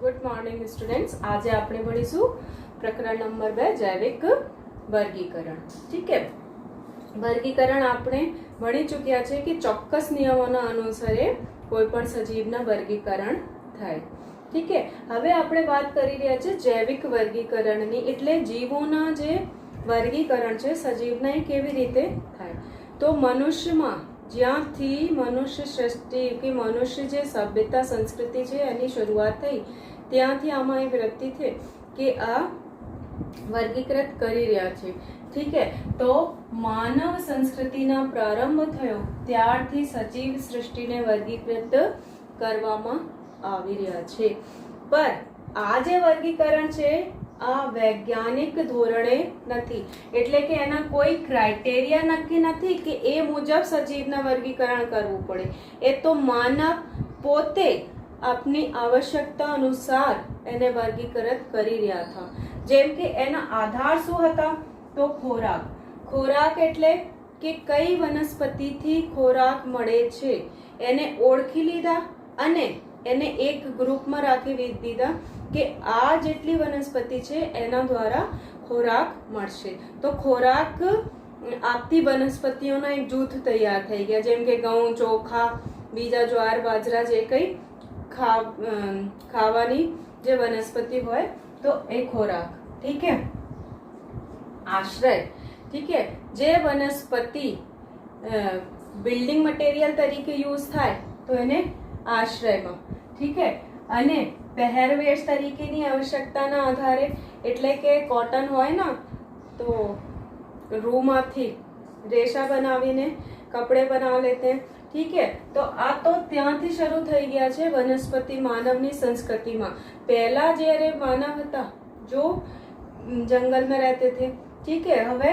Good morning students. आज આપણે ભણીશું પ્રકરણ નંબર 2 જૈવિક વર્ગીકરણ। ઠીક है, વર્ગીકરણ આપણે ભણી ચૂક્યા છે કે ચોક્કસ નિયમોના અનુસારે કોઈ પણ સજીવના વર્ગીકરણ થાય। ઠીક है, હવે આપણે વાત કરી રહ્યા છે જૈવિક વર્ગીકરણની, એટલે જીવોના જે વર્ગીકરણ છે સજીવના એ કેવી રીતે થાય। તો મનુષ્યમાં જ્યાંથી મનુષ્ય સૃષ્ટિ કે મનુષ્ય જે સભ્યતા સંસ્કૃતિ છે એની શરૂઆત થઈ ત્યાંથી આમાં એક વૃત્તિ છે કે આ વર્ગીકૃત કરી રહ્યા છે। ઠીક है, તો માનવ સંસ્કૃતિના પ્રારંભ થયો ત્યારથી સજીવ સૃષ્ટિને વર્ગીકૃત કરવામાં આવી રહ્યા છે। પર આ જે વર્ગીકરણ છે આ વૈજ્ઞાનિક ધોરણે નથી, એટલે કે એના કોઈ ક્રાઇટેરિયા નક્કી નથી કે એ મુજબ સજીવના વર્ગીકરણ કરવું પડે। એ તો માનવ પોતે આપની આવશ્યકતા અનુસાર એને વર્ગીકૃત કરી રહ્યા હતા। જેમ કે એના આધાર શું હતા? તો ખોરાક। ખોરાક એટલે કે કઈ વનસ્પતિથી ખોરાક મળે છે એને ઓળખી લીધા અને એને એક ગ્રુપમાં રાખી દીધા કે આ જેટલી વનસ્પતિ છે એના દ્વારા ખોરાક મળશે। તો ખોરાક આપતી વનસ્પતિઓના એક જૂથ તૈયાર થઈ ગયા, જેમ કે ઘઉં, ચોખા, બીજા જ્વાર, બાજરા, જે કંઈ ખાવાની જે વનસ્પતિ હોય તો એ ખોરાક। ઠીક है, આશ્રય। ઠીક है, જે વનસ્પતિ બિલ્ડિંગ મટીરિયલ તરીકે યુઝ થાય તો એને આશ્રયમાં। ઠીક है, અને પહેરવેશ તરીકેની આવશ્યકતાના આધારે, એટલે કે કોટન હોય ને તો રૂમાંથી રેશા બનાવીને કપડે બનાવી લેતે। ઠીક है, તો આ તો ત્યાંથી શરૂ થઈ ગયા છે વનસ્પતિ માનવની સંસ્કૃતિમાં। પહેલા જ્યારે માનવ હતા જો જંગલમાં રહેતે થે। ઠીક है, હવે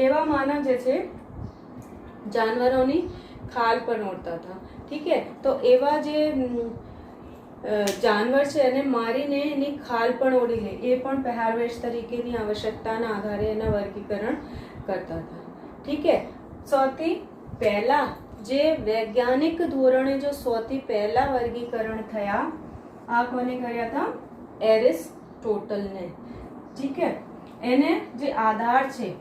એવા માનવ જે છે જાનવરોની ખાલ પણ ઓળતા હતા। ઠીક है, તો એવા જે જાનવર છે એને મારીને એની ખાલ પણ ઓળી લે, એ પણ પહેરવેશ તરીકેની આવશ્યકતાના આધારે એના વર્ગીકરણ કરતા હતા। ઠીક है, સૌથી પહેલા જે વૈજ્ઞાનિક ધોરણે જો સૌથી પહેલા વર્ગીકરણ થયા આ કોને કર્યા હતા? એરિસ્ટોટલને। ઠીક है, એને જે આધાર છે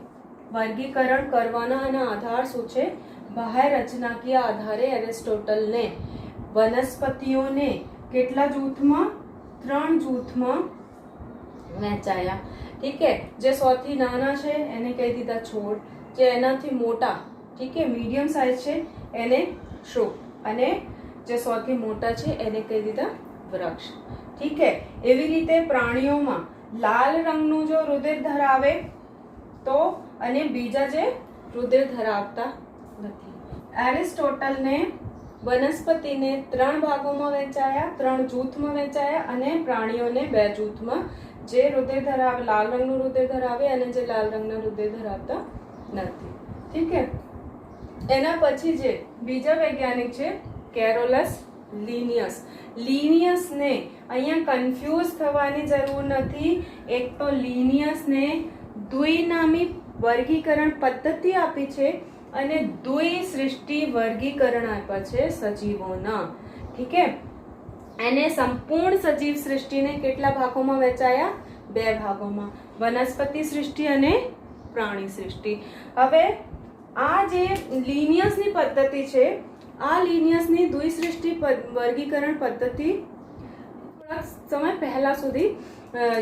વર્ગીકરણ કરવાના એના આધાર શું છે? બાહ્ય રચનાકીય આધારે એરિસ્ટોટલને વનસ્પતિઓને કેટલા જૂથમાં? 3 જૂથમાં વહેંચાયા। ઠીક है, જે સૌથી નાના છે એને કહી દીધા છોડ, જે એનાથી મોટા ઠીક है મીડિયમ સાઇઝ છે એને શોક, અને જે સૌથી મોટા છે એને કહી દીધા વૃક્ષ। ઠીક है, એવી રીતે પ્રાણીઓમાં લાલ રંગનું જો રુધિર ધરાવે તો અને બીજા જે રુધિર ધરાવતા નથી। એરિસ્ટોટલને વનસ્પતિને 3 ભાગોમાં વહેંચાયા, 3 જૂથમાં વહેંચાયા અને પ્રાણીઓને 2 જૂથમાં, જે રુધિર ધરાવે લાલ રંગનું રુધિર ધરાવે અને જે લાલ રંગના રુધિર ધરાવતા નથી। ઠીક है, એના પછી જે બીજા વૈજ્ઞાનિક છે કેરોલસ લિનિયસ। લિનિયસને અહીંયા કન્ફ્યુઝ થવાની જરૂર નથી। એક તો લિનિયસને દ્વિનામી વર્ગીકરણ પદ્ધતિ આપી છે અને દ્વિસૃષ્ટિ વર્ગીકરણ આપ્યા છે સજીવોના। ઠીક है, એને સંપૂર્ણ સજીવ સૃષ્ટિને કેટલા ભાગોમાં વહેંચાયા? 2 ભાગોમાં, વનસ્પતિ સૃષ્ટિ અને પ્રાણી સૃષ્ટિ। હવે આ જે લિનિયસની પદ્ધતિ છે આ લિનિયસની દ્વિસૃષ્ટિ વર્ગીકરણ પદ્ધતિ થોડાક સમય પહેલા સુધી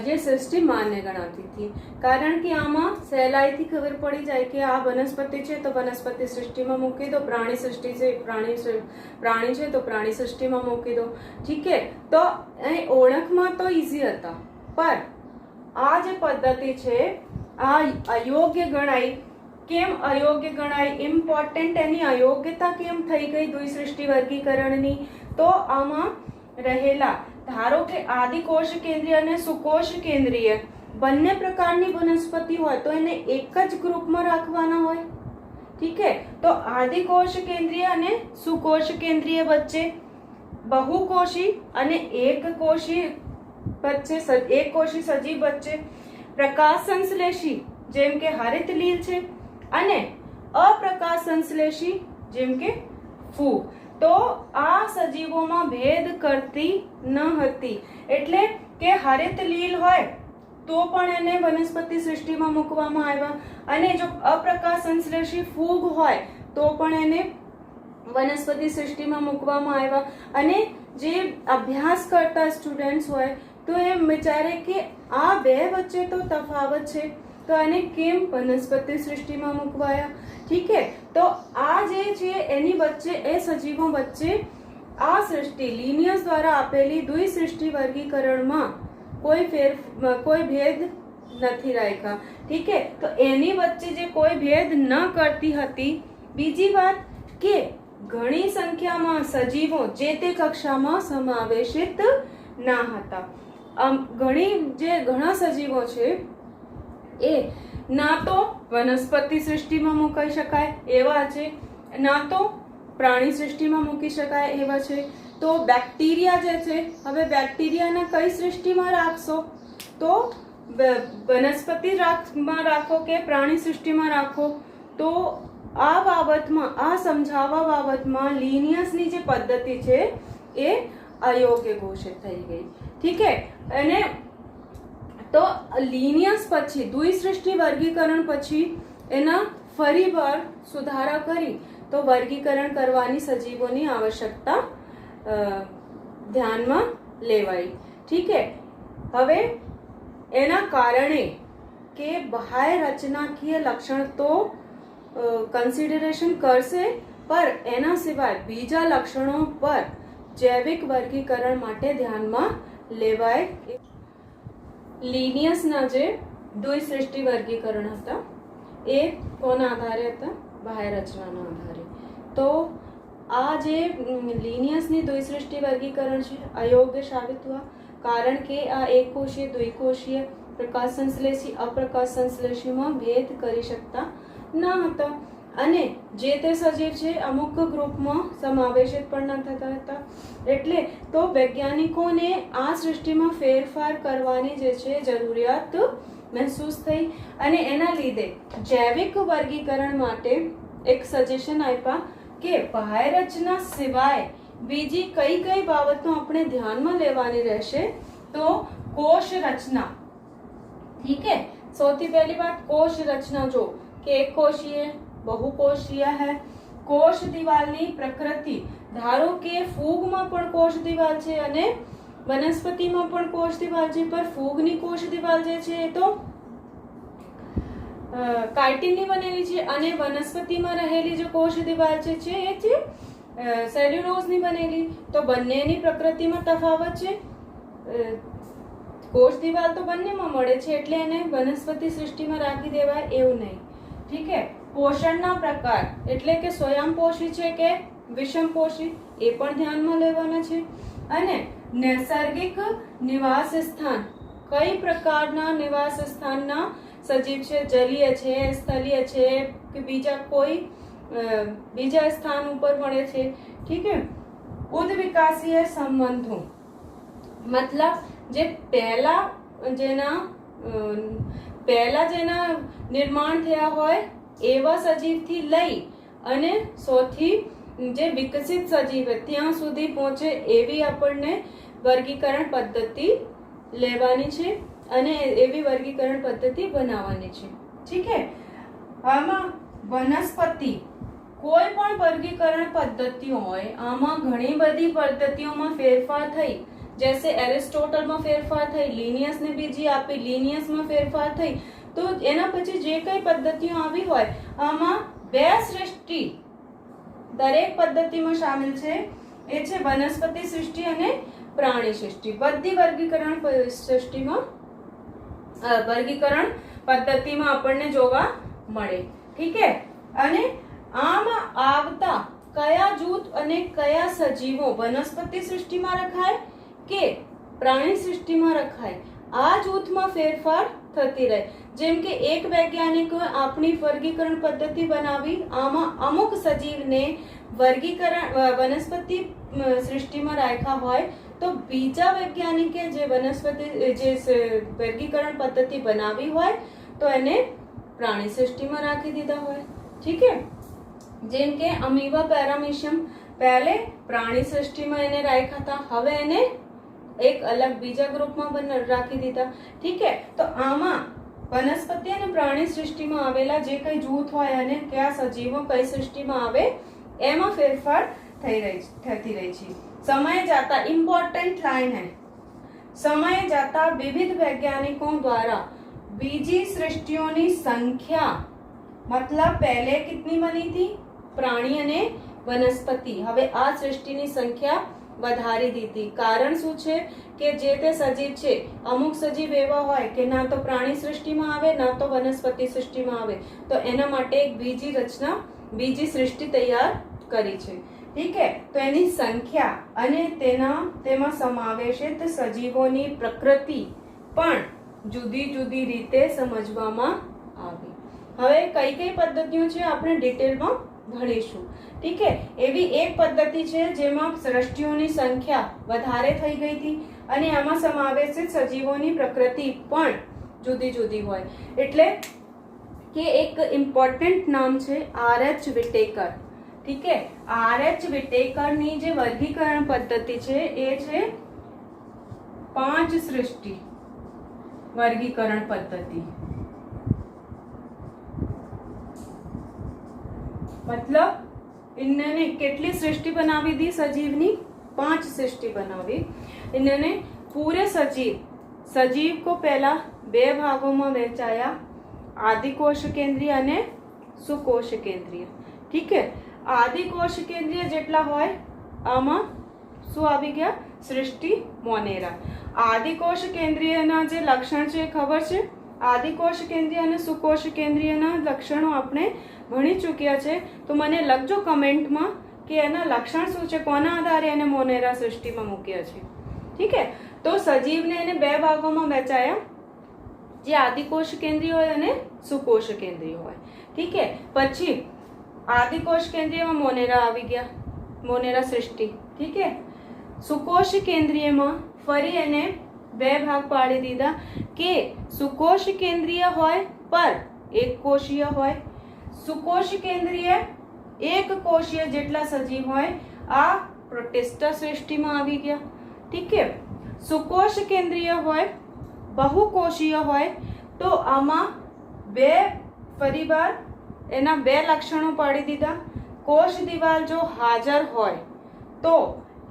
જે સૃષ્ટિ માન્ય ગણાતી હતી, કારણ કે આમાં સહેલાઈથી ખબર પડી જાય કે આ વનસ્પતિ છે તો વનસ્પતિ સૃષ્ટિમાં મૂકી દો, પ્રાણી સૃષ્ટિ છે પ્રાણી છે તો પ્રાણી સૃષ્ટિમાં મૂકી દો। ઠીક है, તો અહીં ઓળખમાં તો ઈઝી હતા, પર આ જે પદ્ધતિ છે આ અયોગ્ય ગણાય। કેમ અયોગ્ય ગણાય? ઇમ્પોર્ટન્ટ એની અયોગ્યતા કેમ થઈ ગઈ દ્વિસૃષ્ટિ વર્ગીકરણની? તો આમાં રહેલા ધારો કે આદિકોષ કેન્દ્રીય અને સુકોષ કેન્દ્રીય બંને પ્રકારની વનસ્પતિ હોય તો એને એક જ ગ્રુપમાં રાખવાના હોય। ઠીક है, તો આદિકોષ કેન્દ્રીય અને સુકોષ કેન્દ્રીય વચ્ચે, બહુકોષી અને એકકોષી વચ્ચે, એકકોષી સજીવ વચ્ચે, પ્રકાશ સંશ્લેષી જેમ કે હરિત લીલ છે અને અપ્રકાશ સંશ્લેષી જેમ કે ફૂગ। તો આ સજીવોમાં ભેદ કરતી ન હતી, એટલે કે હરિત લીલ હોય તો પણ એને વનસ્પતિ સૃષ્ટિમાં મૂકવામાં આવ્યા, અને જો અપ્રકાશ સંશ્લેષી ફૂગ હોય તો પણ એને વનસ્પતિ સૃષ્ટિમાં મૂકવામાં આવ્યા. અને જે અભ્યાસ કરતા સ્ટુડન્ટ્સ હોય તો એમ વિચારે કે આ બે વચ્ચે તો તફાવત છે, તો એને કેમ વનસ્પતિ સૃષ્ટિમાં મૂકવાયા. ઠીક છે, તો આ જે છે એની વચ્ચે એ સજીવો વચ્ચે આ સૃષ્ટિ લિનિયસ દ્વારા આપેલી દ્વિસૃષ્ટિ વર્ગીકરણમાં કોઈ ભેદ નથી રાખ્યા. ઠીક છે, તો એની વચ્ચે જે કોઈ ભેદ ન કરતી હતી. બીજી વાત કે ઘણી સંખ્યામાં સજીવો જે તે કક્ષામાં સમાવેશિત ના હતા. ઘણા સજીવો છે એ ના તો વનસ્પતિ સૃષ્ટિમાં મૂકી શકાય એવા છે, ના તો પ્રાણી સૃષ્ટિમાં મૂકી શકાય એવા છે. તો બેક્ટેરિયા જે છે, હવે બેક્ટેરિયાને કઈ સૃષ્ટિમાં રાખશો? તો વનસ્પતિમાં રાખો કે પ્રાણી સૃષ્ટિમાં રાખો? તો આ બાબતમાં, આ સમજાવવા બાબતમાં લિનિયસની જે પદ્ધતિ છે એ અયોગ્ય ઘોષિત થઈ ગઈ. ઠીક છે, અને તો લિનિયસ પછી દ્વિસૃષ્ટિ વર્ગીકરણ પછી એના ફરીવાર સુધારા કરી તો વર્ગીકરણ કરવાની સજીવોની આવશ્યકતા ધ્યાનમાં લેવાઈ. ઠીક છે, હવે એના કારણે કે બાહ્ય રચનાકીય લક્ષણ તો કન્સિડરેશન કરશે, પર એના સિવાય બીજા લક્ષણો પર જૈવિક વર્ગીકરણ માટે ધ્યાનમાં લેવાય. લિનિયસના જે દ્વિસૃષ્ટિ વર્ગીકરણ હતા એ કોના આધારે હતા? બાહ્ય રચનાના આધારે. તો આ જે લિનિયસની દ્વિસૃષ્ટિ વર્ગીકરણ છે અયોગ્ય સાબિત હુઆ, કારણ કે આ એકકોષીય, દ્વિકોષીય, પ્રકાશ સંશ્લેષી, અપ્રકાશ સંશ્લેષીમાં ભેદ કરી શકતા ન હતા, અને જે તે સજીવ છે અમુક ગ્રુપમાં સમાવેશિત પણ ન થતા હતા. એટલે તો વૈજ્ઞાનિકોને આ સૃષ્ટિમાં ફેરફાર કરવાની જે છે જરૂરિયાત મહેસૂસ થઈ, અને એના લીધે જૈવિક વર્ગીકરણ માટે એક સજેશન આપ્યા કે બાહ્ય રચના સિવાય બીજી કઈ કઈ બાબતો આપણે ધ્યાનમાં લેવાની રહેશે? તો કોષ રચના. ઠીક है, સૌથી પહેલી વાત કોષ રચના. જો કે એક કોષીય, બહુકોષીય है. કોષ દિવાલની પ્રકૃતિ, ધારો કે ફૂગમાં પણ કોષ દિવાલ છે અને વનસ્પતિમાં પણ કોષ દિવાલ છે, પર ફૂગની કોષ દિવાલ જે છે એ તો કાઇટિનની બનેલી છે, અને વનસ્પતિમાં રહેલી જે કોષ દિવાલ છે એ છે સેલ્યુલોઝની બનેલી. તો બંનેની પ્રકૃતિમાં તફાવત છે. કોષ દિવાલ તો બંનેમાં મળે છે, એટલે એને વનસ્પતિ સૃષ્ટિમાં રાખી દેવાય એવું નહીં. ઠીક છે, પોષણના પ્રકાર એટલે કે સ્વયંપોષી છે કે વિષમપોષી એ પણ ધ્યાનમાં લેવાના છે. અને નૈસર્ગિક નિવાસ સ્થાન, કઈ પ્રકારના નિવાસ સ્થાનના સજીવ છે, જલીય છે, સ્થલીય છે કે બીજા સ્થાન ઉપર મળે છે. ઠીક છે, ઉદ્વિકાસીય સંબંધો મતલબ જે પહેલા જેના નિર્માણ થયા હોય એવા સજીવથી લઈ અને સૌથી જે વિકસિત સજીવ ત્યાં સુધી પહોંચે એવી આપણને વર્ગીકરણ પદ્ધતિ લેવાની છે અને એવી વર્ગીકરણ પદ્ધતિ બનાવવાની છે. ઠીક છે, આમાં વનસ્પતિ કોઈ પણ વર્ગીકરણ પદ્ધતિઓ હોય, આમાં ઘણી બધી પદ્ધતિઓમાં ફેરફાર થઈ. जैसे એરિસ્ટોટલમાં ફેરફાર થઈ, લિનિયસને બીજી આપી, લિનિયસમાં ફેરફાર થઈ. તો એના પછી જે કઈ પદ્ધતિઓ આવી હોય આમાં બે સૃષ્ટિ દરેક પદ્ધતિમાં શામેલ છે, એ છે વનસ્પતિ સૃષ્ટિ અને પ્રાણી સૃષ્ટિ. બધી વર્ગીકરણ પદ્ધતિમાં આપણને જોવા મળે. ઠીક છે, અને આમાં આવતા કયા જૂથ અને કયા સજીવો વનસ્પતિ સૃષ્ટિમાં રખાય કે પ્રાણી સૃષ્ટિમાં રખાય, આ જૂથમાં ફેરફાર થતી રહે. જેમ કે એક વૈજ્ઞાનિકો આપણી વર્ગીકરણ પદ્ધતિ બનાવી, આમાં અમુક સજીવને વનસ્પતિ સૃષ્ટિમાં રાખ્યા હોય, તો બીજા વૈજ્ઞાનિકે જે વર્ગીકરણ પદ્ધતિ બનાવી હોય તો એને પ્રાણી સૃષ્ટિમાં રાખી દીધા હોય. ઠીક છે, જેમ કે અમીબા પેરામીશિયમ પહેલે પ્રાણી સૃષ્ટિમાં એને રાખ્યા હતા, હવે એને એક અલગ બીજા ગ્રુપમાં રાખી દીધા. ઠીક છે, તો આમાં વનસ્પતિ અને પ્રાણી સૃષ્ટિમાં આવેલા જે કઈ જૂથ હોય અને કયા સજીવો કઈ સૃષ્ટિમાં આવે એમાં ફેરફાર થતી રહી છે. समय जाता, इंपॉर्टेंट लाइन है, समय जाता विविध वैज्ञानिकों द्वारा बीजी सृष्टियों की संख्या, मतलब पहले कितनी बनी थी प्राणी અને વનસ્પતિ, હવે આ સૃષ્ટિની સંખ્યા વધારી દીધી. કારણ શું છે કે જે તે સજીવ છે, અમુક સજીવ એવા હોય કે ના તો પ્રાણી સૃષ્ટિમાં આવે ના તો વનસ્પતિ સૃષ્ટિમાં આવે, તો એના માટે એક બીજી રચના, બીજી સૃષ્ટિ તૈયાર કરી છે. ઠીક છે, તો એની સંખ્યા અને તેમાં સમાવેશિત સજીવોની પ્રકૃતિ પણ જુદી જુદી રીતે સમજવામાં આવી. હવે કઈ કઈ પદ્ધતિઓ છે આપણે ડિટેલમાં ભણીશું. ઠીક છે, એવી એક પદ્ધતિ છે જેમાં સૃષ્ટિઓની સંખ્યા વધારે થઈ ગઈ હતી અને આમાં સમાવેશિત સજીવોની પ્રકૃતિ પણ જુદી જુદી હોય. એટલે કે એક ઇમ્પોર્ટન્ટ નામ છે આર.એચ. વિટેકર. ઠીક છે, આર.એચ. વિટેકરની જે વર્ગીકરણ પદ્ધતિ છે એ છે 5 સૃષ્ટિ વર્ગીકરણ પદ્ધતિ. मतलब इन्होंने કેટલી સૃષ્ટિ બનાવી दी સજીવની? 5 સૃષ્ટિ બનાવી. इन्होंने पूरे सजीव को पहला 2 भागों में वહેંચાયા, आदिकोश केंद्रीय અને सुकोश केंद्रीय. ठीक है, आदिकोश केंद्रीय જેટલા હોય આમાં શું આવી ગયા? સૃષ્ટિ મોનેરા. આદિકોશ કેન્દ્રીયના જે લક્ષણ છે ખબર છે? આદિકોશ કેન્દ્રીય અને સુકોશ કેન્દ્રીયના લક્ષણો આપણે ભણી ચૂક્યા છે. તો મને લખજો કમેન્ટમાં કે એના લક્ષણ શું છે, કોના આધારે એને મોનેરા સૃષ્ટિમાં મૂક્યા છે. ઠીક છે, તો સજીવને એને 2 ભાગોમાં વહેંચાયા, જે આદિકોશ કેન્દ્રીય હોય અને સુકોશ કેન્દ્રીય હોય. ઠીક છે, પછી આદિકોશ કેન્દ્રીયમાં મોનેરા આવી ગયા, મોનેરા સૃષ્ટિ. ઠીક છે, સુકોશ કેન્દ્રીયમાં ફરી એને 2 ભાગ પાડી દીધા કે સુકોશ કેન્દ્રીય હોય પર એક કોષીય હોય, સુકોશ કેન્દ્રીય એક કોષીય જેટલા સજીવ હોય આ પ્રોટિસ્ટા સૃષ્ટિમાં આવી ગયા. ઠીક છે, સુકોશ કેન્દ્રીય હોય બહુકોષીય હોય તો આમાં ફરીવાર એના 2 લક્ષણો પાડી દીધા. કોષ દિવાલ જો હાજર હોય તો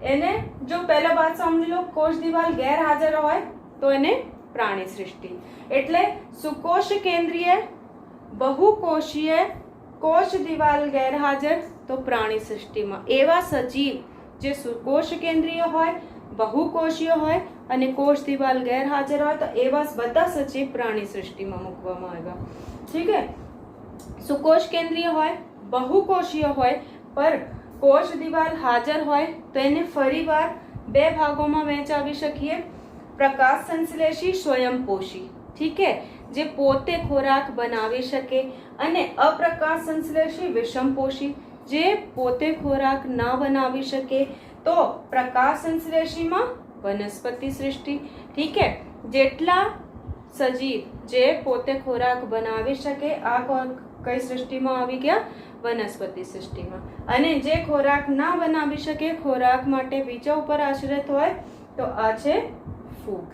એને, જો પહેલા વાત સમજી લો, કોષ દિવાલ ગેરહાજર હોય તો એને પ્રાણી સૃષ્ટિ. એટલે સુકોશ કેન્દ્રીય, બહુકોષીય, કોષ દિવાલ ગેરહાજર તો પ્રાણી સૃષ્ટિમાં. એવા સજીવ જે સુકોશ કેન્દ્રીય હોય, બહુકોષીય હોય અને કોષ દિવાલ ગેરહાજર હોય તો એવા બધા સજીવ પ્રાણી સૃષ્ટિમાં મૂકવામાં આવ્યા. ઠીક છે, સુકોશ કેન્દ્રીય હોય, બહુકોષીય હોય પર કોષ દિવાલ હાજર હોય તો એને ફરીવાર 2 ભાગોમાં વહેંચાવી શકીએ. પ્રકાશ સંશ્લેષી, સ્વયંપોષી. ઠીક છે, જે પોતે ખોરાક બનાવી શકે, અને અપ્રકાશ સંશ્લેષી, વિષમપોષી, જે પોતે ખોરાક ના બનાવી શકે તો પ્રકાશ સંશ્લેષીમાં વનસ્પતિ સૃષ્ટિ. ઠીક છે, જેટલા સજીવ જે પોતે ખોરાક બનાવી શકે આ કઈ સૃષ્ટિમાં આવી ગયા? વનસ્પતિ સૃષ્ટિમાં. અને જે ખોરાક ના બનાવી શકે, ખોરાક માટે બીજા ઉપર આશ્રિત હોય તો આ છે ફૂગ.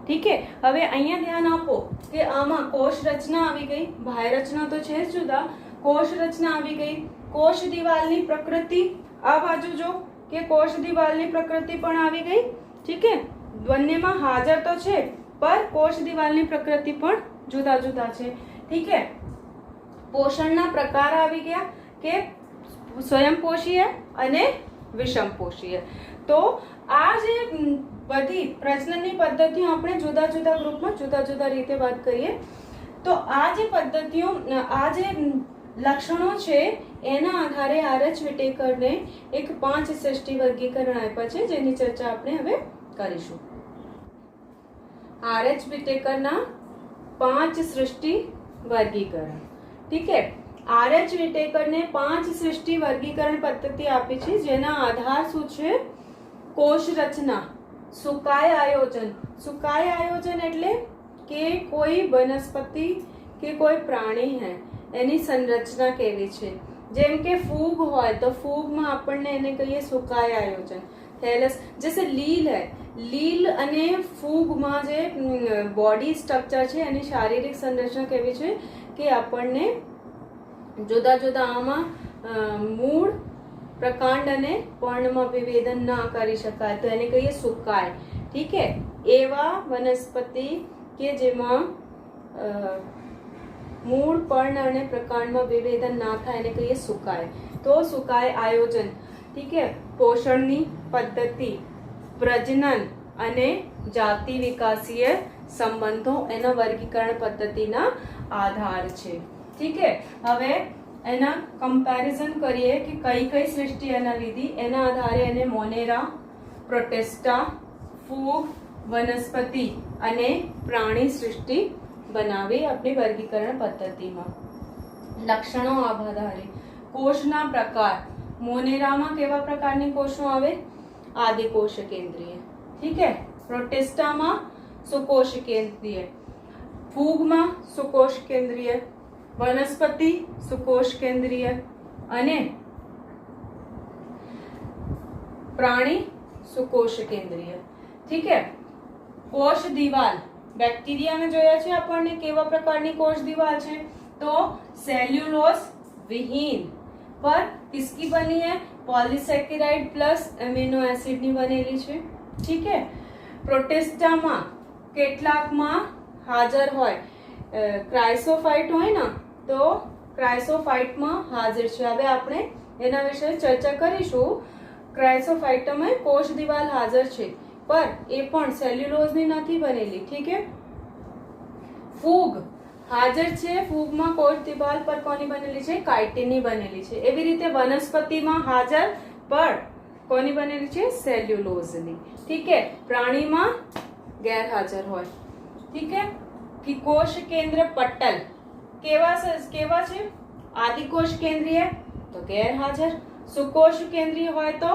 ઠીક છે, હવે અહીંયા ધ્યાન આપો કે આમાં કોષ રચના આવી ગઈ, બાહ્ય રચના તો છે જ જુદા, કોષ રચના આવી ગઈ. કોષ દિવાલની પ્રકૃતિ આ બાજુ જો કે કોષ દિવાલની પ્રકૃતિ પણ આવી ગઈ. ઠીક છે, બંનેમાં હાજર તો છે પર કોષ દિવાલની પ્રકૃતિ પણ જુદા જુદા છે. ઠીક છે, પોષણના પ્રકાર આવી ગયા કે સ્વયંપોષીય અને વિષમપોષીય. તો આ જે બધી પ્રજનનની પદ્ધતિઓ આપણે જુદા જુદા ગ્રુપમાં જુદા જુદા રીતે વાત કરીએ તો આ જે પદ્ધતિઓ, આ જે લક્ષણો છે એના આધારે આર.એચ. વિટેકરને એક 5 સૃષ્ટિ વર્ગીકરણ આપ્યા છે જેની ચર્ચા આપણે હવે કરીશું. આર.એચ. વિટેકરના 5 સૃષ્ટિ વર્ગીકરણ. ઠીક છે, આર.એચ. વિટેકરને 5 સૃષ્ટિ વર્ગીકરણ પદ્ધતિ આપી છે જેના આધાર શું છે? કોષ રચના, સુકાય આયોજન. સુકાય આયોજન એટલે કે કોઈ વનસ્પતિ કે કોઈ પ્રાણી હે એની સંરચના કેવી છે. જેમ કે ફૂગ હોય તો ફૂગમાં આપણને એને કહીએ સુકાય આયોજન. थैलस जैसे લીલ है, લીલ અને ફૂગમાં જે બોડી સ્ટ્રક્ચર છે એની શારીરિક સંરચના કેવી છે કે આપણને જુદા જુદા આમાં મૂળ, પ્રકાંડ અને પર્ણમાં વિભેદન ના કરી શકાય તો એને કહીએ સુકાય. ઠીક હે. એવા વનસ્પતિ કે જેમાં મૂળ, પર્ણ અને પ્રકાંડમાં વિભેદન ના થાય એને કહીએ સુકાય. તો સુકાય આયોજન, ઠીક હે, પોષણની પદ્ધતિ, પ્રજનન અને જાતિ વિકાસીય સંબંધો એના વર્ગીકરણ પદ્ધતિના આધાર છે. ઠીક હે. હવે એના કમ્પેરિઝન કરીએ કે કઈ કઈ સૃષ્ટિ એના લીધી, એના આધારે એને મોનેરા, પ્રોટેસ્ટા, ફૂગ, વનસ્પતિ અને પ્રાણી સૃષ્ટિ બનાવી આપણી વર્ગીકરણ પદ્ધતિમાં. લક્ષણો આધારે કોષના પ્રકાર, મોનેરામાં કેવા પ્રકારની કોષો આવે? આદિકોષ કેન્દ્રીય. ઠીક હે. પ્રોટેસ્ટામાં સુકોષ કેન્દ્રીય, ફૂગમાં સુકોષ કેન્દ્રીય, વનસ્પતિ સુકોષ કેન્દ્રીય અને પ્રાણી સુકોષ કેન્દ્રીય. ઠીક હે. કોષ દિવાલ, બેક્ટેરિયામાં જોયા છે આપણને કેવા પ્રકારની કોષ દિવાલ છે? તો સેલ્યુલોઝ વિહીન પર કિસકી બની है? પોલિસેકેરાઇડ પ્લસ એમિનો એસિડ ની બનેલી છે. ઠીક હે. પ્રોટેસ્ટામાં કેટલાકમાં હાજર હોય, ક્રાઇસોફાઇટ હોય ને તો ક્રાઇસોફાઇટમાં હાજર છે. હવે આપણે એના વિશે ચર્ચા કરીશું. ક્રાઇસોફાઇટમાં કોષ દિવાલ હાજર છે પર એ પણ સેલ્યુલોઝની નથી બનેલી. ઠીક હે. ફૂગ હાજર છે, ફૂગમાં કોષ દિવાલ પર કોની બનેલી છે? કાઇટિનની બનેલી છે. એવી રીતે વનસ્પતિમાં હાજર પણ કોની બનેલી છે? સેલ્યુલોઝની. ઠીક હે. પ્રાણીમાં ગેરહાજર હોય. ઠીક હે. कि कोश केंद्र पट्टल केवा છે? आदिकोश केंद्रीय तो गैर हाजर, सुकोश केंद्रीय હોય તો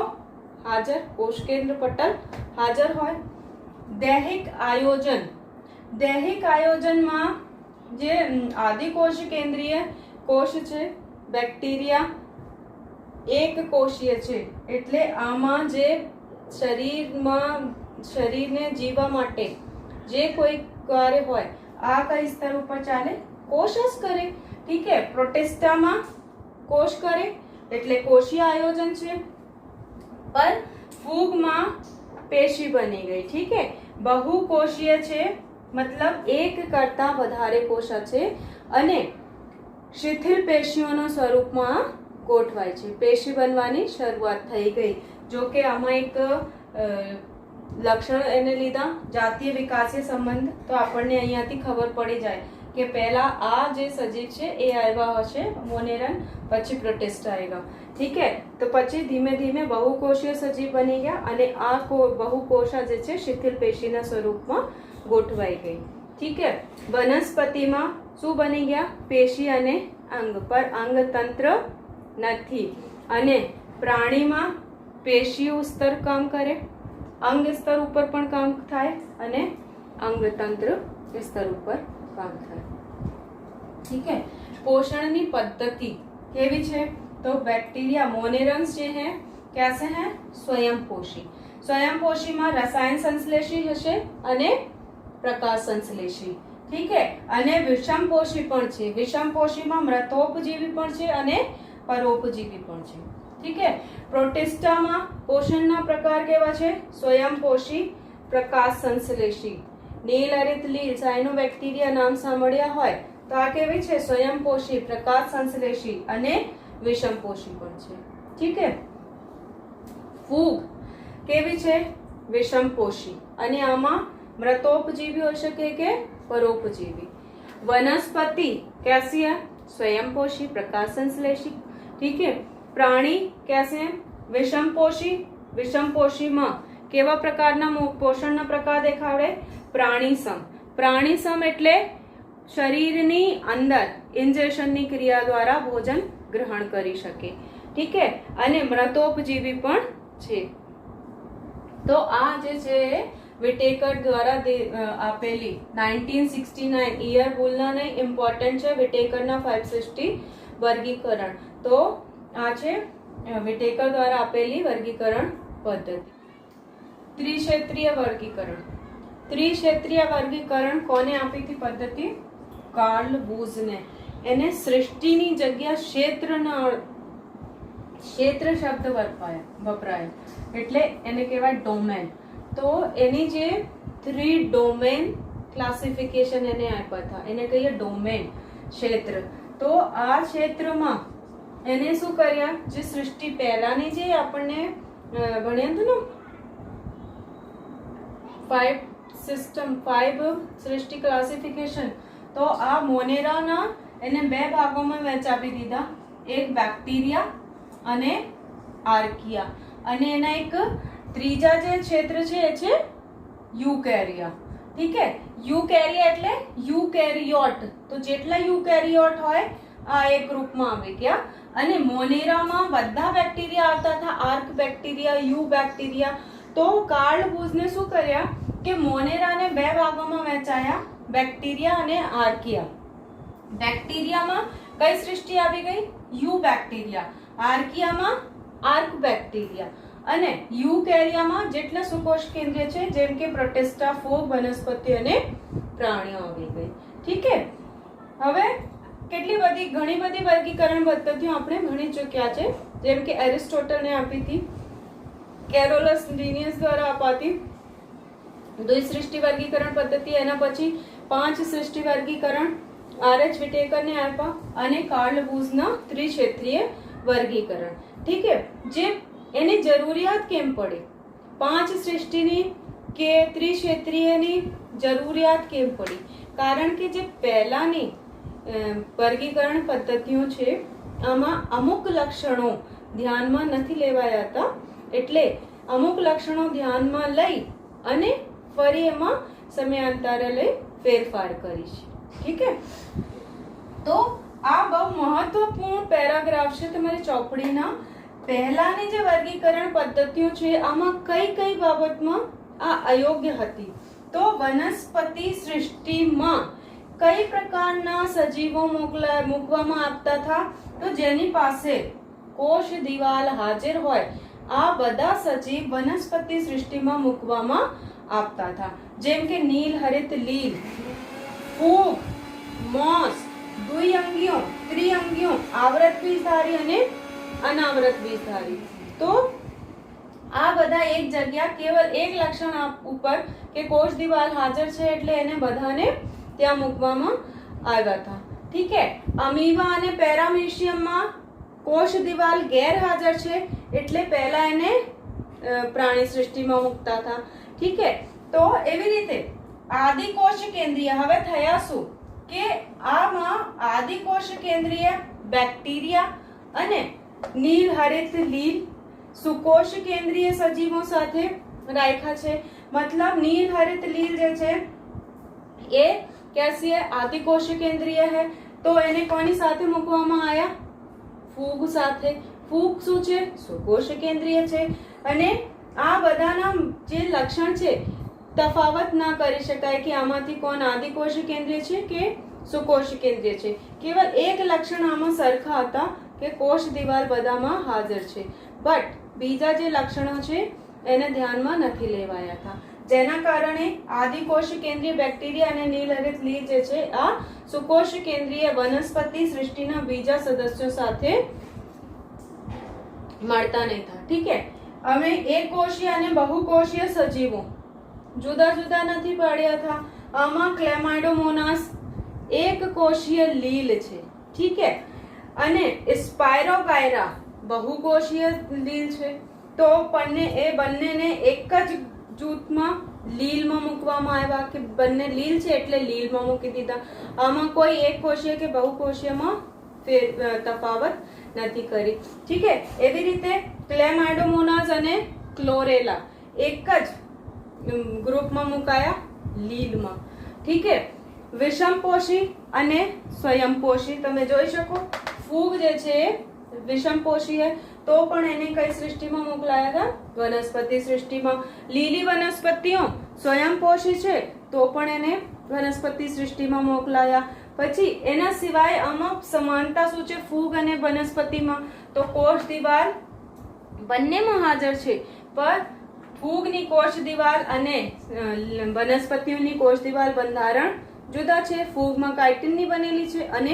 હાજર, કોષ કેન્દ્ર પટલ હાજર હોય. દૈહિક આયોજન, દૈહિક આયોજનમાં જે આદિકોશ કેન્દ્રીય કોષ છે, બેક્ટેરિયા એક કોષીય છે એટલે આમાં જે શરીરને જીવવા માટે જે કોઈ કાર્ય હોય આ કઈ સ્તર ઉપર ચાલે? કોષ જ કરે. ઠીક હે. પ્રોટેસ્ટામાં કોષ કરે એટલે કોષીય આયોજન છે, પર ફૂગમાં પેશી બની ગઈ. ઠીક હે. બહુકોષીય છે મતલબ એક કરતા વધારે કોષ છે અને શિથિલ પેશીઓના સ્વરૂપમાં ગોઠવાય છે. પેશી બનવાની શરૂઆત થઈ ગઈ. જો કે આમાં એક લક્ષણ એને લીધા જાતીય વિકાસીય સંબંધ, તો આપણને અહીંયાથી ખબર પડી જાય કે પહેલા આ જે સજીવ છે એ આવ્યા હશે મોનેરન, પછી પ્રોટેસ્ટા આવ્યા. ઠીક હે. તો પછી ધીમે ધીમે બહુકોષીય સજીવ બની ગયા અને આ બહુકોષા જે છે શિથિલ પેશીના સ્વરૂપમાં ગોઠવાઈ ગઈ. ઠીક હે. વનસ્પતિમાં શું બની ગયા? પેશી અને અંગ, પર અંગતંત્ર નથી. અને પ્રાણીમાં પેશીઓ સ્તર કામ કરે, અંગ સ્તર ઉપર પણ કામ થાય અને અંગતંત્ર સ્તર ઉપર કામ થાય. ઠીક है. पोषण पद्धति केवी छे? तो बैक्टीरिया मोनेरन्स जे है कैसे हैं? स्वयंपोषी. स्वयंपोषी में रसायन संश्लेषी हशे अने प्रकाश संश्लेषी. ठीक है. अने विषमपोषी पण छे. विषमपोषी में मृतोपजीवी पण छे अने परोपजीवी पण छे. ठीक है. प्रोटिस्टा में पोषण प्रकार केवा छे? स्वयंपोषी, प्रकाश संश्लेषी. नील हरित लील साइनोबैक्टीरिया नाम सांभळ्या होय तो आ केवी छे? स्वयंपोषी, प्रकाश संश्लेषी अने विषमपोषी पण छे. ठीक है. फूग केवी छे? विषमपोषी अने आमा मृतोपजीवी होई शके के परोपजीवी. वनस्पति कैसी है? स्वयंपोषी, प्रकाश संश्लेषी. ठीक है. प्राणी कैसे हैं? विषमपोषी. विषमपोषी में केवा प्रकारना पोषणना प्रकार देखाड़े? प्राणीसम. प्राणीसम एटले शरीरनी अंदर इंजेक्शननी क्रिया द्वारा भोजन ग्रहण करी शके. ठीक है. अने मृतोपजीवी पण छे. तो आ जे छे विटेकर द्वारा आपेली 1969 ईयर भूलना नहीं, इम्पोर्टન્ટ है विटेकरना 560 वर्गीकरण. तो आ छे विटेकर द्वारा आपेली वर्गीकरण पद्धति. ત્રિક્ષેત્રીય વર્ગીકરણ. ત્રિક્ષેત્રીય વર્ગીકરણ કોને આપી હતી પદ્ધતિ? કાર્લ બુઝને. એને સૃષ્ટિની જગ્યા ક્ષેત્ર શબ્દ વપરાયો એટલે એને કહેવાય ડોમેન. તો એની જે 3 ડોમેન ક્લાસિફિકેશન એને આપ્યા હતા, એને કહીએ ડોમેન, ક્ષેત્ર. તો આ ક્ષેત્રમાં એને શું કર્યા, જે સૃષ્ટિ પહેલાની જે આપણને ભણ્યા હતું ને 5 સૃષ્ટિ ક્લાસિફિકેશન, તો આ મોનેરાના એને 2 ભાગોમાં વહેંચાવી દીધા, એક બેક્ટેરિયા અને આર્કિયા, અને એના એક ત્રીજા જે ક્ષેત્ર છે એ છે યુકેરિયા. ઠીક હે, યુકેરિયા એટલે યુકેરિયોટ. તો જેટલા યુકેરિયોટ હોય આ એક ગ્રુપમાં આવી ગયા. અને મોનેરામાં બધા બેક્ટેરિયા આવતા હતા, આર્ક બેક્ટેરિયા, યુ બેક્ટેરિયા. તો કાર્લ બુઝને શું કર્યા કે મોનેરાને 2 ભાગોમાં વહેંચાયા, બેક્ટેરિયા અને આર્કિયા. બેક્ટેરિયામાં કઈ સૃષ્ટિ આવી ગઈ? Eubacteria. આર્કિયામાં આર્ક બેક્ટેરિયા. અને યુકેરિયામાં જેટલા સુકોષ કેન્દ્ર છે જેમ કે પ્રોટિસ્ટા, ફૂગ, વનસ્પતિ અને પ્રાણીઓ આવી ગઈ. ઠીક હે. હવે ઘણી બધી વર્ગીકરણ પદ્ધતિઓ આપણે ભણી ચૂક્યા છે, જેમ કે એરિસ્ટોટલને આપી હતી, કેરોલસ લિનિયસ દ્વારા અપાતી દ્વિસૃષ્ટિ વર્ગીકરણ પદ્ધતિ. એના પછી 5 સૃષ્ટિ વર્ગીકરણ આર.એચ. વિટેકરને આપ્યા, અને કાર્લ બુઝના ત્રિક્ષેત્રીય વર્ગીકરણ. ઠીક હે. જે એની જરૂરિયાત કેમ પડી, 5 સૃષ્ટિની કે ત્રિક્ષેત્રીયની જરૂરિયાત કેમ પડી? કારણ કે જે પહેલાની વર્ગીકરણ પદ્ધતિઓ છે આમાં અમુક લક્ષણો ધ્યાનમાં નથી લેવાયા હતા, એટલે અમુક લક્ષણો ધ્યાનમાં લઈ અને ફરી એમાં સમયાંતરે લઈ ફેરફાર કરી છે. ઠીક હે. તો આ બહુ મહત્વપૂર્ણ પેરાગ્રાફ છે તમારી ચોપડીના. પહેલાની જે વર્ગીકરણ પદ્ધતિઓ છે આમાં કઈ બાબતમાં આ અયોગ્ય હતી? તો વનસ્પતિ સૃષ્ટિમાં કઈ પ્રકારના સજીવો મૂકવામાં આવતા હતા? તો જેની પાસે કોષ દિવાલ હાજર હોય આ બધા સજીવ વનસ્પતિ સૃષ્ટિમાં મૂકવામાં આવતા હતા. જેમ કે નીલ, હરિત, લીલ, ફૂગ, મોસ, દ્વિઅંગીઓ, ત્રિઅંગીઓ, આવૃત બીજધારી અને અનાવૃત બીજધારી. તો આ બધા એક જગ્યા કેવલ એક લક્ષણ ઉપર કે કોષ દિવાલ હાજર છે એટલે એને બધાને ત્યાં મૂકવામાં આવ્યા હતા. ઠીક હે. અમીબા અને પેરામીશિયમમાં કોષ દિવાલ ગેરહાજર છે એટલે પહેલા એને પ્રાણી સૃષ્ટિમાં મૂકતા હતા. ઠીક હે. તો એવી રીતે આદિકોષ કેન્દ્રીય. હવે થયા શું કે આમાં આદિકોષ કેન્દ્રીય બેક્ટેરિયા અને નીલ, હરિત, લીલ સુકોષ કેન્દ્રીય સજીવો સાથે રાખ્યા છે. મતલબ નીલ, હરિત, લીલ જે છે એ कैसी है? आदिकोश केंद्रीय है. तो એને કોની સાથે મૂકવામાં આયા? ફૂગ સાથે. ફૂગ શું છે? સુકોષ કેન્દ્રીય છે. અને આ બધાના જે લક્ષણ છે તફાવત ના કરી શકાય કે આમાંથી કોણ આદિકોષ કેન્દ્રીય છે કે સુકોષ કેન્દ્રીય છે. કેવલ એક લક્ષણ આમાં સરખા હતા કે કોષ દિવાલ બધામાં હાજર છે, બટ બીજા જે લક્ષણો છે એને ધ્યાનમાં નથી લેવાયા હતા, જેના કારણે આદિકોષ કેન્દ્રીય બેક્ટેરિયા અને નીલ, હરિત, લીલ જે છે આ સુકોષ કેન્દ્રીય વનસ્પતિ સૃષ્ટિના બીજા સદસ્યો સાથે મળતા નહીં હતા. ઠીક હે. હવે એકકોષીય અને બહુકોષીય સજીવો જુદા જુદા નથી પાડ્યા હતા. આમાં ક્લેમાઇડોમોનાસ એક કોષીય લીલ છે. ઠીક હે. અને સ્પાયરોગાયરા બહુકોષીય લીલ છે. તો બંનેને એક જ જૂથમાં લીલમાં મૂકવામાં આવ્યા કે બંને લીલ છે એટલે લીલમાં મૂકી દીધા. આમાં કોઈ એક કોષીય કે બહુકોષીયમાં તફાવત નથી કરી. ઠીક હે. એવી રીતે ક્લેમાઇડોમોનાસ અને ક્લોરેલા એક જ ગ્રુપમાં મુકાયા લીલમાં. ઠીક હે. વિષમપોષી અને સ્વયંપોષી તમે જોઈ શકો. ફૂગ જે છે વિષમપોષી है तो પણ એને કઈ સૃષ્ટિમાં મોકલાયા હતા? વનસ્પતિ સૃષ્ટિમાં. લીલી વનસ્પતિઓ સ્વયંપોષી છે તો પણ એને વનસ્પતિ સૃષ્ટિમાં મોકલાયા. પછી એના સિવાય આમાં સમાનતા શું છે ફૂગ અને વનસ્પતિમાં? તો કોષ દિવાલ બંનેમાં હાજર છે, પણ ફૂગની કોષ દિવાલ અને વનસ્પતિઓની કોષ દિવાલ બંધારણ જુદા છે. ફૂગમાં કાઇટિનની બનેલી છે અને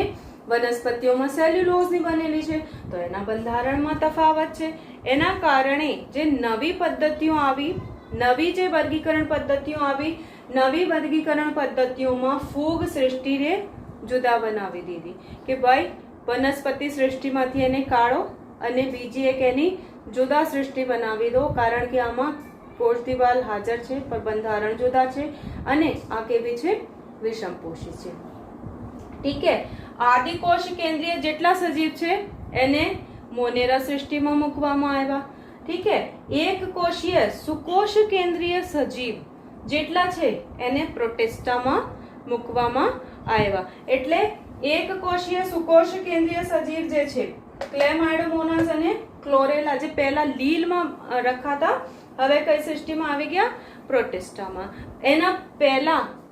વનસ્પતિઓમાં સેલ્યુલોઝની બનેલી છે, તો એના બંધારણમાં તફાવત છે. એના કારણે જે નવી પદ્ધતિઓ આવી, નવી જે વર્ગીકરણ પદ્ધતિઓ આવી, નવી વર્ગીકરણ પદ્ધતિઓમાં ફૂગ સૃષ્ટિને જુદા બનાવી દીધી કે ભાઈ વનસ્પતિ સૃષ્ટિમાંથી એને કાઢો અને બીજી એક એની જુદા સૃષ્ટિ બનાવી દો, કારણ કે આમાં કોષ દિવાલ હાજર છે પણ બંધારણ જુદા છે અને આ કેવી છે? વિષમપોષી છે. ઠીક છે. આદિકોષ કેન્દ્રીય જેટલા સજીવ છે એને મોનેરા સૃષ્ટિમાં મૂકવામાં આવ્યા. ઠીક છે. એક કોષીય સુકોષ કેન્દ્રીય સજીવ જેટલા છે એને પ્રોટિસ્ટામાં મૂકવામાં આવ્યા. એટલે એક કોષીય સુકોષ કેન્દ્રીય સજીવ જે છે ક્લેમાઇડોમોનાસ અને ક્લોરેલા જે પહેલા લીલમાં રખાતા, હવે કઈ સૃષ્ટિમાં આવી ગયા? પ્રોટિસ્ટામાં. એના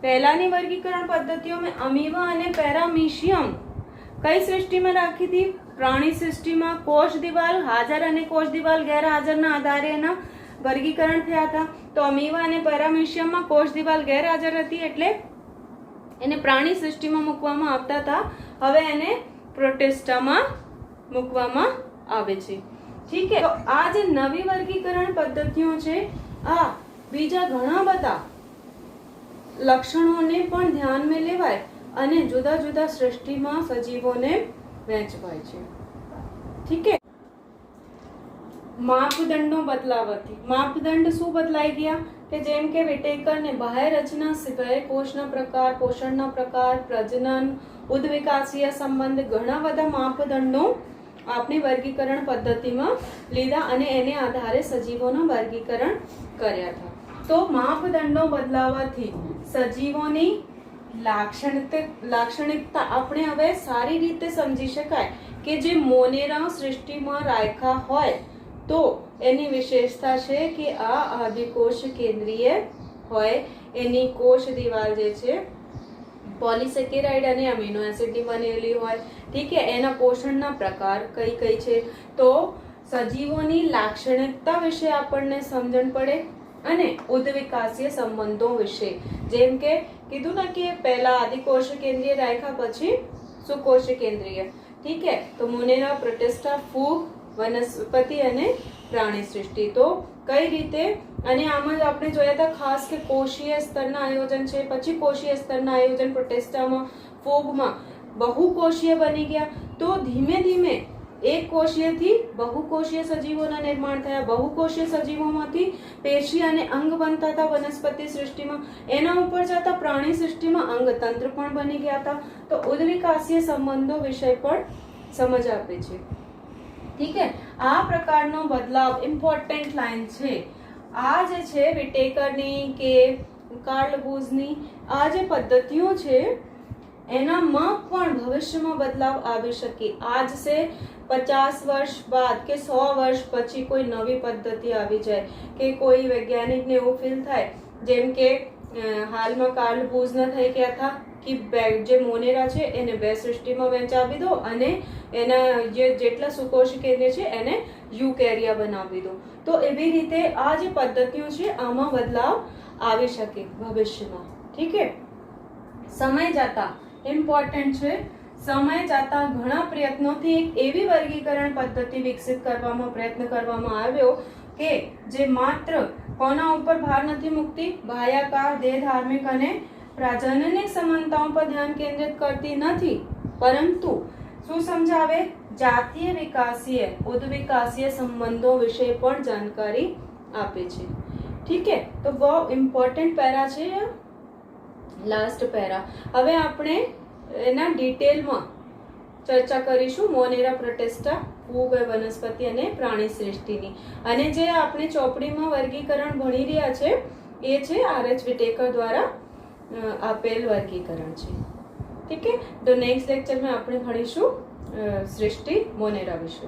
પહેલાની વર્ગીકરણ પદ્ધતિઓમાં અમીબા અને પેરામીશિયમ કઈ સૃષ્ટિમાં રાખી હતી? પ્રાણી સૃષ્ટિમાં. કોષ દિવાલ હાજર અને કોષ દિવાલ ગેરહાજરના આધારે એના વર્ગીકરણ થયા હતા. તો અમીબા અને પેરામીશિયમમાં કોષ દિવાલ ગેરહાજર હતી એટલે એને પ્રાણી સૃષ્ટિમાં મૂકવામાં આવતા હતા. હવે એને પ્રોટિસ્ટામાં મૂકવામાં આવે છે. ઠીક છે. તો આ જે નવી વર્ગીકરણ પદ્ધતિઓ છે, આ બીજા ઘણા બધા લક્ષણોને પણ ધ્યાનમાં લેવાય અને જુદા જુદા સૃષ્ટિમાં સજીવોને વહેંચવાય છે. ઠીક છે. માપદંડો બદલાવાથી માપદંડ શું બદલાઈ ગયા કે જેમ કે વિટેકરને બાહ્ય રચના સિવાય કોષના પ્રકાર, પોષણના પ્રકાર, પ્રજનન, ઉદ્વિકાસીય સંબંધ ઘણા બધા માપદંડો આપણી વર્ગીકરણ પદ્ધતિમાં લીધા અને એને આધારે સજીવોનું વર્ગીકરણ કર્યા હતા. તો માપદંડો બદલાવાથી સજીવોની લાક્ષણિકતા આપણે હવે સારી રીતે સમજી શકાય કે જે મોનેરા સૃષ્ટિમાં રાખ્યા હોય તો એની વિશેષતા છે કે આ આદિકોષ કેન્દ્રીય હોય, એની કોષ દિવાલ જે છે પોલિસેકેરાઇડ અને અમીનો એસિડની બનેલી હોય. ઠીક છે. એના પોષણના પ્રકાર કઈ કઈ છે, તો સજીવોની લાક્ષણિકતા વિશે આપણને સમજણ પડે અને ઉદ્વિકાસીય સંબંધો વિશે, જેમ કે કીધું ને કે પહેલા આદિકોષ કેન્દ્રીય રાખ્યા પછી સુકોષ કેન્દ્રીય. ઠીક છે. તો મોનેરા, પ્રોટિસ્ટા, ફૂગ, વનસ્પતિ અને પ્રાણી સૃષ્ટિ. તો કઈ રીતે, અને આમાં જ આપણે જોયા હતા ખાસ કે કોષીય સ્તરના આયોજન છે, પછી કોષીય સ્તરના આયોજન પ્રોટિસ્ટામાં, ફૂગમાં બહુકોષીય બની ગયા. તો ધીમે ધીમે એક કોષીયથી બહુકોષીય સજીવોના નિર્માણ થયા. બહુકોષીય સજીવોમાંથી પેશી અને અંગ બનતા હતા વનસ્પતિ સૃષ્ટિમાં. એના ઉપર જતા પ્રાણી સૃષ્ટિમાં અંગતંત્ર પણ બની ગયા હતા. તો ઉદ્વિકાસીય સંબંધો વિષય પણ સમજ આપે છે. ઠીક છે. આ પ્રકારનો બદલાવ ઇમ્પોર્ટન્ટ લાઈન છે. આ જે છે વિટેકરની કે કાર્લ બુઝની આ જે પદ્ધતિઓ છે એનામાં પણ ભવિષ્યમાં બદલાવ આવી શકે. આજ સે 50 વર્ષ બાદ કે 100 વર્ષ પછી કોઈ નવી પદ્ધતિ આવી જાય કે કોઈ વૈજ્ઞાનિકને એવું ફીલ થાય, જેમ કે હાલમાં કાર્લ બુઝના થઈ ગયા હતા કે જે મોનેરા છે એને બે સૃષ્ટિમાં વહેંચાવી દો અને એના જેટલા સુકોષ કેન્દ્ર છે એને યુકેરિયા બનાવી દો. તો એવી રીતે આ જે પદ્ધતિઓ છે આમાં બદલાવ આવી શકે ભવિષ્યમાં. ઠીક છે. સમય જતા ઇમ્પોર્ટન્ટ છે. સમય જતા ઘણા પ્રયત્નોથી એક એવી વર્ગીકરણ પદ્ધતિ વિકસિત કરવામાં પ્રયત્ન કરવામાં આવ્યો કે જે માત્ર કોના ઉપર ભાર નથી મૂકતી, બાહ્યાકાર, દેહ ધાર્મિક અને પ્રજનનિક સમાનતાઓ પર ધ્યાન કેન્દ્રિત કરતી નથી, પરંતુ શું સમજાવે? જાતીય વિકાસીય, ઉદ્વિકાસીય સંબંધો વિશે પણ જાણકારી આપે છે. ઠીક છે. તો બહુ ઇમ્પોર્ટન્ટ પેરા છે લાસ્ટ પેરા. હવે આપણે એના ડિટેલમાં ચર્ચા કરીશું મોનેરા, પ્રોટિસ્ટા, ફૂગ, વનસ્પતિ અને પ્રાણી સૃષ્ટિની. અને જે આપણે ચોપડીમાં વર્ગીકરણ ભણી રહ્યા છે એ છે આર.એચ. વિટેકર દ્વારા આપેલ વર્ગીકરણ છે. ઠીક છે. તો નેક્સ્ટ લેક્ચરમાં આપણે ભણીશું સૃષ્ટિ મોનેરા વિશે.